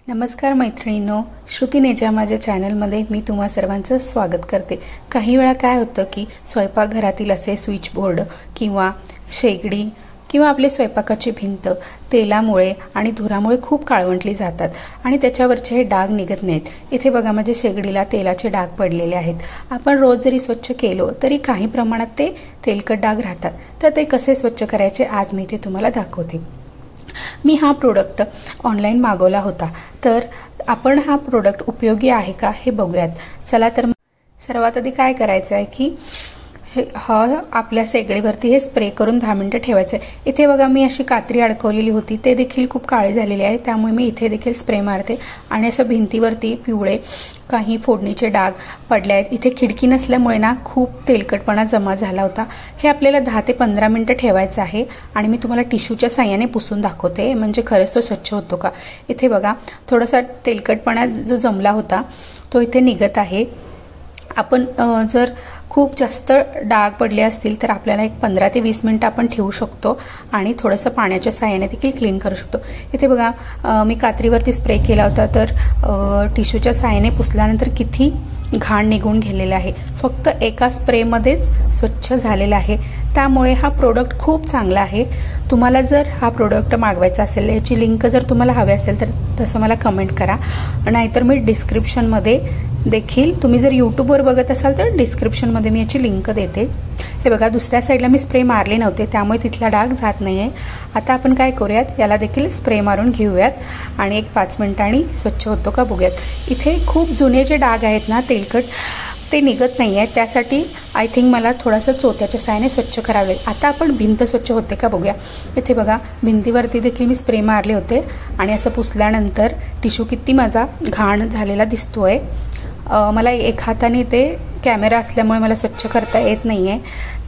नमस्कार मैत्रिणींनो, श्रुती नेजा माझ्या चॅनलमध्ये मी तुम्हा सर्वांचं स्वागत करते। काही वेळा काय होतं की स्वयंपाकघरातील असे स्विच बोर्ड किंवा शेगडी किंवा आपले स्वयंपाकाची भिंत तेलामुळे आणि धुरामुळे खूप काळवंटली जातात आणि त्याच्यावरचे हे डाग निघत नाहीत। इथे बघा माझ्या शेगडीला तेलाचे डाग पडलेले आहेत। आपण रोज जरी स्वच्छ केलो तरी काही प्रमाणात ते तेलकट डाग राहतात। तर ते कसे स्वच्छ करायचे आज मी ते तुम्हाला दाखवते। मी हा प्रोडक्ट ऑनलाइन मागवला होता, तर आपण हा प्रोडक्ट उपयोगी आहे का हे बघूयात। चला तर सर्वात आधी काय करायचं आहे की आपल्या शेगडीवरती हे स्प्रे करून 10 मिनिटं ठेवायचं आहे। इथे बघा मी अशी कात्री अडकवलेली होती, ते देखील खूप काळे झालेले आहे, त्यामुळे मी इथे देखील स्प्रे मारते आणि अशा भिंतीवरती पिवळे काही फोडणीचे डाग पडले आहेत। इथे खिडकी नसल्यामुळे ना खूप तेलकटपणा जमा झाला होता। हे आपल्याला 10 ते 15 मिनिटं ठेवायचं आहे आणि मी तुम्हाला टिश्यूच्या साहाय्याने पुसून दाखवते म्हणजे खरंच तो स्वच्छ होतो का। इथे बघा थोडासा तेलकटपणा जो जमला होता तो इथे निघत आहे। आपण जर खूप जास्त डाग पडले असतील तर आपल्याला एक 15 ते 20 मिनिटं आपण ठेवू शकतो आणि थोडंसं पाण्याच्या साहाय्याने देखील क्लीन करू शकतो। इथे बघा मी कात्रीवरती स्प्रे केला होता, तर टिश्यूच्या साहाय्याने पुसल्यानंतर किती घाण निघून गेलेला आहे। फक्त एका स्प्रेमध्येच स्वच्छ झालेला आहे, त्यामुळे हा प्रोडक्ट खूप चांगला आहे। तुम्हाला जर हा प्रोडक्ट मागवायचा असेल, याची लिंक जर तुम्हाला हवी असेल तर तसं मला कमेंट करा, नाहीतर मी डिस्क्रिप्शनमध्ये देखील, तुम्ही जर यूट्यूबवर बघत असाल तर डिस्क्रिप्शनमध्ये मी याची लिंक देते। हे बघा दुसऱ्या साईडला मी स्प्रे मारले नव्हते, त्यामुळे तिथला डाग जात नाही आहे। आता आपण काय करूयात, याला देखील स्प्रे मारून घेऊयात आणि एक 5 मिनिटांनी स्वच्छ होतो का बघूयात। इथे खूप जुने जे डाग आहेत ना तेलकट, ते निघत नाही आहे, त्यासाठी आय थिंक मला थोडंसं चोथ्याच्या साहाय्याने स्वच्छ करावे लागेल। आता आपण भिंत स्वच्छ होते का बघूया। इथे बघा भिंतीवरती देखील मी स्प्रे मारले होते आणि असं पुसल्यानंतर टिश्यू किती माझा घाण झालेला दिसतोय। मला एक हाताने ते कॅमेरा असल्यामुळे मला स्वच्छ करता येत नाही आहे,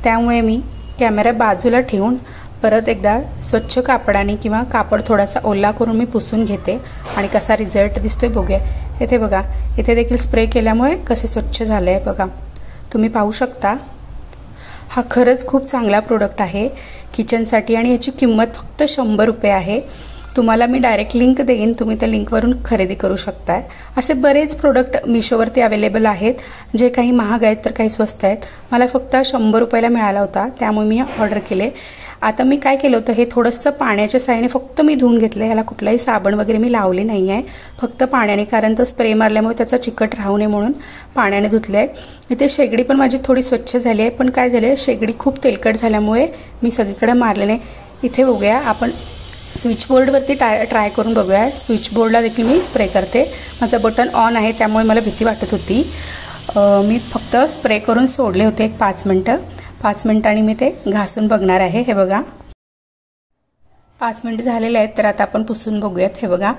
त्यामुळे मी कॅमेरा बाजूला ठेवून परत एकदा स्वच्छ कापडाने किंवा कापड थोडासा ओला करून मी पुसून घेते आणि कसा रिझल्ट दिसतोय बघूया। इथे बघा इथे देखील स्प्रे केल्यामुळे कसे स्वच्छ झाले आहे बघा, तुम्ही पाहू शकता। हा खरंच खूप चांगला प्रोडक्ट आहे किचनसाठी आणि याची किंमत फक्त 100 रुपये आहे। तुम्हाला मी डायरेक्ट लिंक देईन, तुम्ही त्या लिंकवरून खरेदी करू शकताय। असे बरेच प्रोडक्ट मिशोवरती अवेलेबल आहेत, जे काही महाग आहेत तर काही स्वस्त आहेत। मला फक्त 100 रुपयाला मिळाला होता, त्यामुळे मी ऑर्डर केले। आता मी काय केलं होतं, हे थोडंसं पाण्याच्या साहाय्याने फक्त मी धुवून घेतलं। याला कुठलाही साबण वगैरे मी लावले नाही आहे, फक्त पाण्याने, कारण तो स्प्रे मारल्यामुळे त्याचा चिकट राहू नये म्हणून पाण्याने धुतलं आहे। इथे शेगडी पण माझी थोडी स्वच्छ झाली आहे, पण काय झालं शेगडी खूप तेलकट झाल्यामुळे मी सगळीकडे मारले नाही। इथे बघूया आपण स्विच बोर्डवरती ट्राय करून बघूया। स्विच बोर्डला देखील मी स्प्रे करते, माझं बटन ऑन आहे त्यामुळे मला भीती वाटत होती। मी फक्त स्प्रे करून सोडले होते एक 5 मिनिटं। 5 मिनिटांनी मी ते घासून बघणार आहे। हे बघा 5 मिनिट झालेले आहेत, तर आता आपण पुसून बघूयात। हे बघा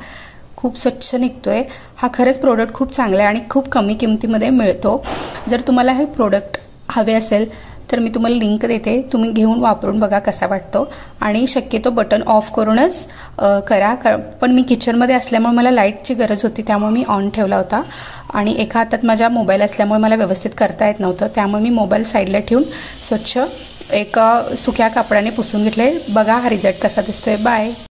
खूप स्वच्छ निघतोय। हा खरंच प्रोडक्ट खूप चांगला आहे आणि खूप कमी किमतीमध्ये मिळतो। जर तुम्हाला हे प्रोडक्ट हवे असेल तर मी तुम्हाला लिंक देते, तुम्ही घेऊन वापरून बघा कसा वाटतो आणि शक्यतो बटन ऑफ करूनच करा, पण मी किचनमध्ये असल्यामुळे मला लाईटची गरज होती, त्यामुळे मी ऑन ठेवला होता आणि एका हातात माझा मोबाईल असल्यामुळे मला व्यवस्थित करता येत नव्हतं, त्यामुळे मी मोबाईल साईडला ठेवून स्वच्छ एका सुक्या कापडाने पुसून घेतले। बघा हा रिझल्ट कसा दिसतोय। बाय।